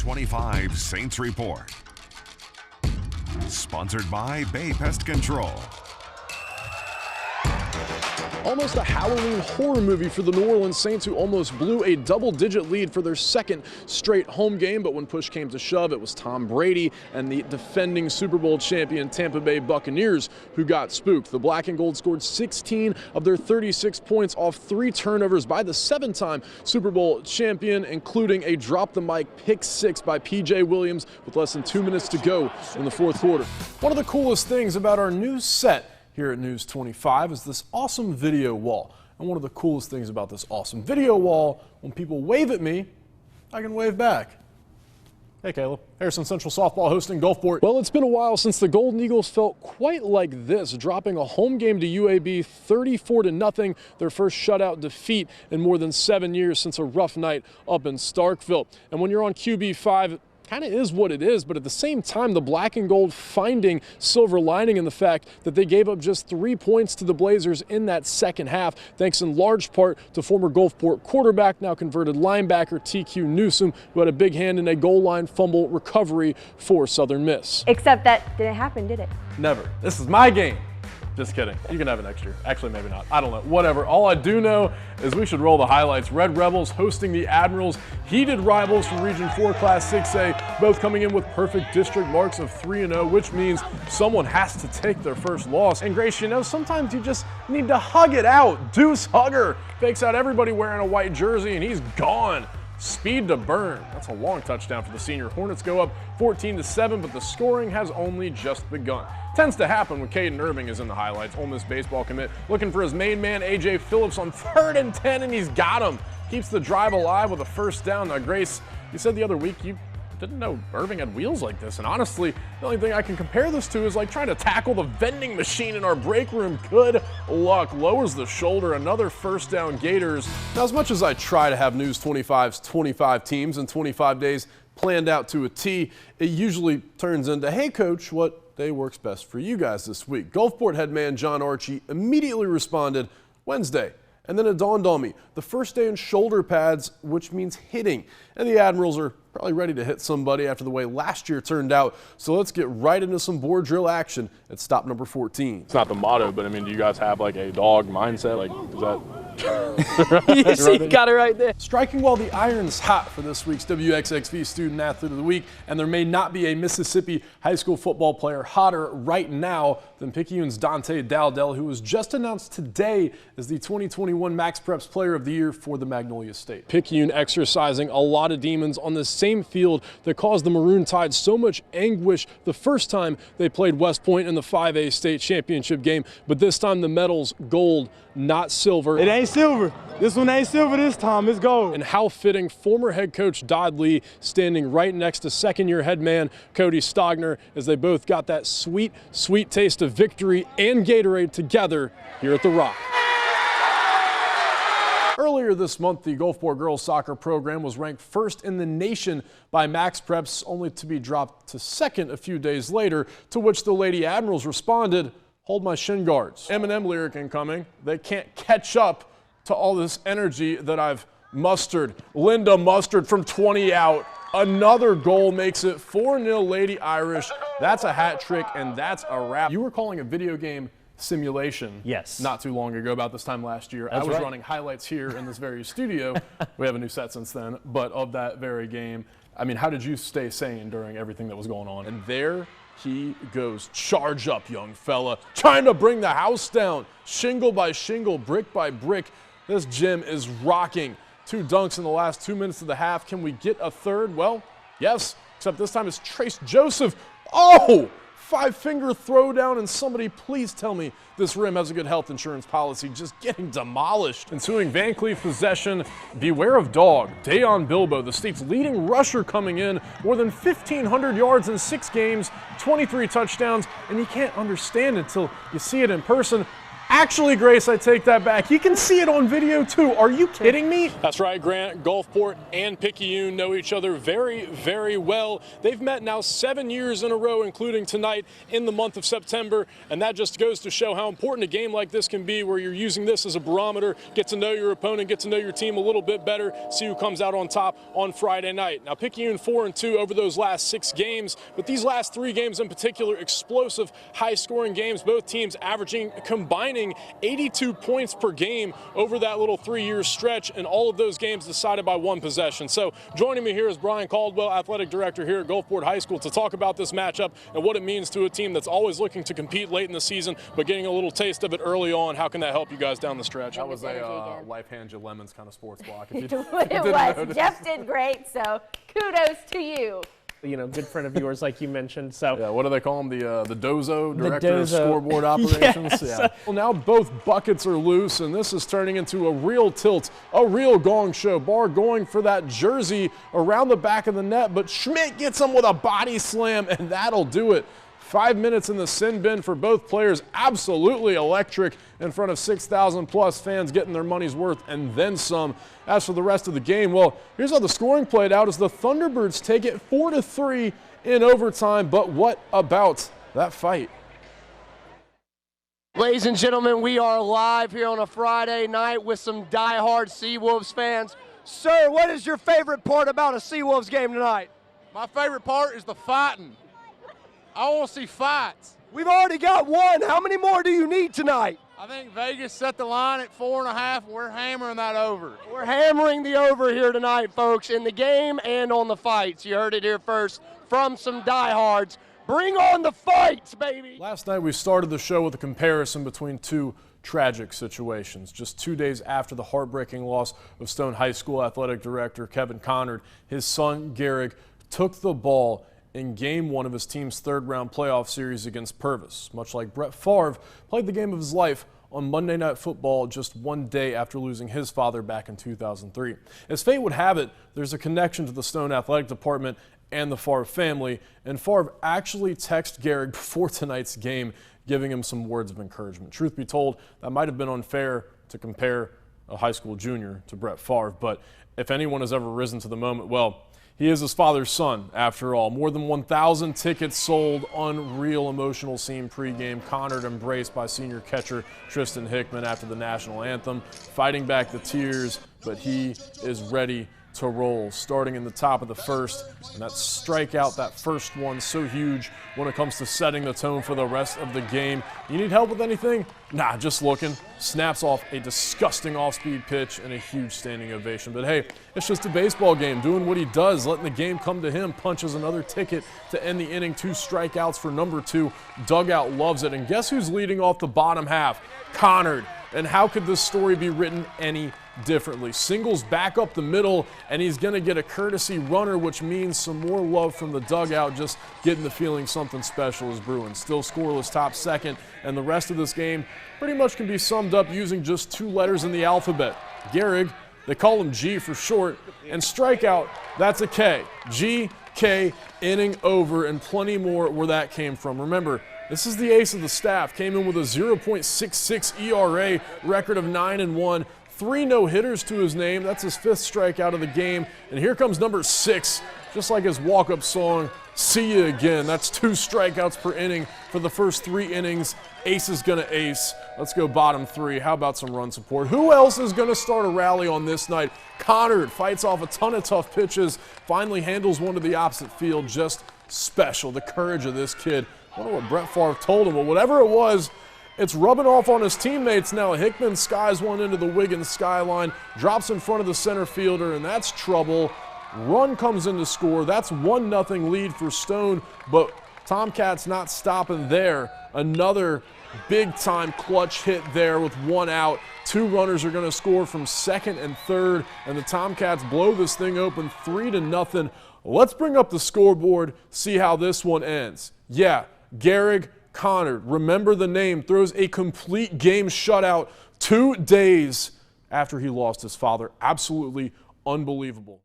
2025 Saints Report. Sponsored by Bay Pest Control. Almost a Halloween horror movie for the New Orleans Saints, who almost blew a double-digit lead for their second straight home game. But when push came to shove, it was Tom Brady and the defending Super Bowl champion Tampa Bay Buccaneers who got spooked. The black and gold scored 16 of their 36 points off 3 turnovers by the 7-time Super Bowl champion, including a drop-the-mic pick-6 by P.J. Williams with less than 2 minutes to go in the fourth quarter. One of the coolest things about our new set here at News 25 is this awesome video wall. And one of the coolest things about this awesome video wall, when people wave at me, I can wave back. Hey, Caleb. Harrison Central Softball hosting Gulfport. Well, it's been a while since the Golden Eagles felt quite like this, dropping a home game to UAB 34-0, their first shutout defeat in more than 7 years since a rough night up in Starkville. And when you're on QB5, kind of is what it is, but at the same time, the black and gold finding silver lining in the fact that they gave up just 3 points to the Blazers in that second half, thanks in large part to former Gulfport quarterback, now converted linebacker TQ Newsome, who had a big hand in a goal line fumble recovery for Southern Miss. Except that didn't happen, did it? Never. This is my game. Just kidding. You can have it next year. Actually, maybe not. I don't know. Whatever. All I do know is we should roll the highlights. Red Rebels hosting the Admirals. Heated rivals from Region 4 Class 6A, both coming in with perfect district marks of 3-0, which means someone has to take their first loss. And Grace, you know, sometimes you just need to hug it out. Deuce Hugger fakes out everybody wearing a white jersey, and he's gone. Speed to burn. That's a long touchdown for the senior. Hornets go up 14-7, but the scoring has only just begun. Tends to happen when Caden Irving is in the highlights. Ole Miss baseball commit looking for his main man, A.J. Phillips, on 3rd and 10, and he's got him. Keeps the drive alive with a first down. Now, Grace, you said the other week you didn't know Irving had wheels like this, and honestly, the only thing I can compare this to is like trying to tackle the vending machine in our break room. Good luck. Lowers the shoulder. Another first down, Gators. Now, as much as I try to have News 25's 25 teams in 25 days planned out to a T, it usually turns into, hey, coach, what day works best for you guys this week? Gulfport head man John Archie immediately responded, Wednesday. And then it dawned on me, the first day in shoulder pads, which means hitting. And the Admirals are probably ready to hit somebody after the way last year turned out. So let's get right into some board drill action at stop number 14. It's not the motto, but I mean, do you guys have like a dog mindset? Like, is that? You got it right there. Striking while the iron's hot for this week's WXXV Student Athlete of the Week, and there may not be a Mississippi high school football player hotter right now than Picayune's Dante Dowdell, who was just announced today as the 2021 Max Preps Player of the Year for the Magnolia State. Picayune exercising a lot of demons on the same field that caused the Maroon Tide so much anguish the first time they played West Point in the 5A state championship game, but this time the medal's gold, not silver. It ain't silver. This one ain't silver this time, it's gold. And how fitting, former head coach Dodd Lee standing right next to second-year head man Cody Stogner, as they both got that sweet, sweet taste of victory and Gatorade together here at the Rock. Earlier this month, the Gulfport girls soccer program was ranked first in the nation by Max Preps, only to be dropped to second a few days later, to which the Lady Admirals responded, hold my shin guards. Eminem lyric incoming. They can't catch up to all this energy that I've mustered. Linda Mustard from 20 out. Another goal makes it 4-0 Lady Irish. That's a hat trick, and that's a wrap. You were calling a video game simulation not too long ago, about this time last year. I was running highlights here in this very studio. We have a new set since then, but of that very game. I mean, how did you stay sane during everything that was going on? And there he goes. Charge up, young fella. Trying to bring the house down. Shingle by shingle, brick by brick. This gym is rocking. 2 dunks in the last 2 minutes of the half. Can we get a third? Well, yes, except this time it's Trace Joseph. Oh! 5-finger throwdown, and somebody please tell me this rim has a good health insurance policy. Just getting demolished. Ensuing Van Cleef possession. Beware of dog. Dayon Bilbo, the state's leading rusher, coming in. More than 1,500 yards in 6 games, 23 touchdowns, and you can't understand until you see it in person. Actually, Grace, I take that back. You can see it on video, too. Are you kidding me? That's right, Grant. Gulfport and Picayune know each other very, very well. They've met now 7 years in a row, including tonight in the month of September, and that just goes to show how important a game like this can be, where you're using this as a barometer, get to know your opponent, get to know your team a little bit better, see who comes out on top on Friday night. Now, Picayune 4-2 over those last 6 games, but these last 3 games in particular, explosive, high-scoring games, both teams averaging, combining 82 points per game over that little 3-year stretch, and all of those games decided by 1 possession. So joining me here is Brian Caldwell, athletic director here at Gulfport High School, to talk about this matchup and what it means to a team that's always looking to compete late in the season, but getting a little taste of it early on. How can that help you guys down the stretch? That was a life hand you lemons kind of sports block. If It was. Jeff did great, so kudos to you. You know, good friend of yours, like you mentioned. So yeah, what do they call him? The Dozo, director of Dozo. scoreboard operations. Yes. Yeah. Well, now both buckets are loose, and this is turning into a real tilt, a real gong show. Barr going for that jersey around the back of the net, but Schmidt gets him with a body slam, and that'll do it. 5 minutes in the sin bin for both players. Absolutely electric in front of 6,000 plus fans getting their money's worth and then some. As for the rest of the game, well, here's how the scoring played out as the Thunderbirds take it 4-3 in overtime. But what about that fight? Ladies and gentlemen, we are live here on a Friday night with some diehard Seawolves fans. Sir, what is your favorite part about a Seawolves game tonight? My favorite part is the fighting. I want to see fights. We've already got one. How many more do you need tonight? I think Vegas set the line at 4.5. We're hammering that over. We're hammering the over here tonight, folks, in the game and on the fights. You heard it here first from some diehards. Bring on the fights, baby. Last night we started the show with a comparison between 2 tragic situations. Just 2 days after the heartbreaking loss of Stone High School athletic director Kevin Connard, his son Garrick took the ball in Game 1 of his team's 3rd-round playoff series against Purvis. Much like Brett Favre played the game of his life on Monday Night Football just 1 day after losing his father back in 2003. As fate would have it, there's a connection to the Stone Athletic Department and the Favre family, and Favre actually texted Garrick before tonight's game, giving him some words of encouragement. Truth be told, that might have been unfair to compare a high school junior to Brett Favre, but if anyone has ever risen to the moment, well, he is his father's son, after all. More than 1,000 tickets sold. Unreal emotional scene pregame. Connard embraced by senior catcher Tristan Hickman after the national anthem, fighting back the tears, but he is ready to roll. Starting in the top of the 1st, and that strikeout, that first one, so huge when it comes to setting the tone for the rest of the game. You need help with anything? Nah, just looking. Snaps off a disgusting off-speed pitch and a huge standing ovation. But hey, it's just a baseball game, doing what he does, letting the game come to him. Punches another ticket to end the inning. 2 strikeouts for number 2. Dugout loves it. And guess who's leading off the bottom half? Connard. And how could this story be written any differently? Singles back up the middle, and he's going to get a courtesy runner, which means some more love from the dugout, just getting the feeling something special is brewing. Still scoreless top 2nd, and the rest of this game pretty much can be summed up using just 2 letters in the alphabet. Gehrig, they call him G for short, and strikeout, that's a K. G, K, inning over, and plenty more where that came from. Remember, this is the ace of the staff. Came in with a 0.66 ERA, record of 9-1, 3 no-hitters to his name. That's his 5th strikeout of the game. And here comes number 6, just like his walk-up song, See You Again. That's 2 strikeouts per inning for the first 3 innings. Ace is gonna ace. Let's go bottom 3. How about some run support? Who else is gonna start a rally on this night? Connard fights off a ton of tough pitches, finally handles one to the opposite field. Just special. The courage of this kid. I wonder what Brett Favre told him, but whatever it was, it's rubbing off on his teammates now. Hickman skies one into the Wiggins skyline, drops in front of the center fielder, and that's trouble. Run comes in to score. That's 1-0 lead for Stone, but Tomcats not stopping there. Another big-time clutch hit there with 1 out. 2 runners are going to score from 2nd and 3rd, and the Tomcats blow this thing open 3-0. Let's bring up the scoreboard, see how this one ends. Yeah, Gehrig, Connard, remember the name, throws a complete game shutout 2 days after he lost his father. Absolutely unbelievable.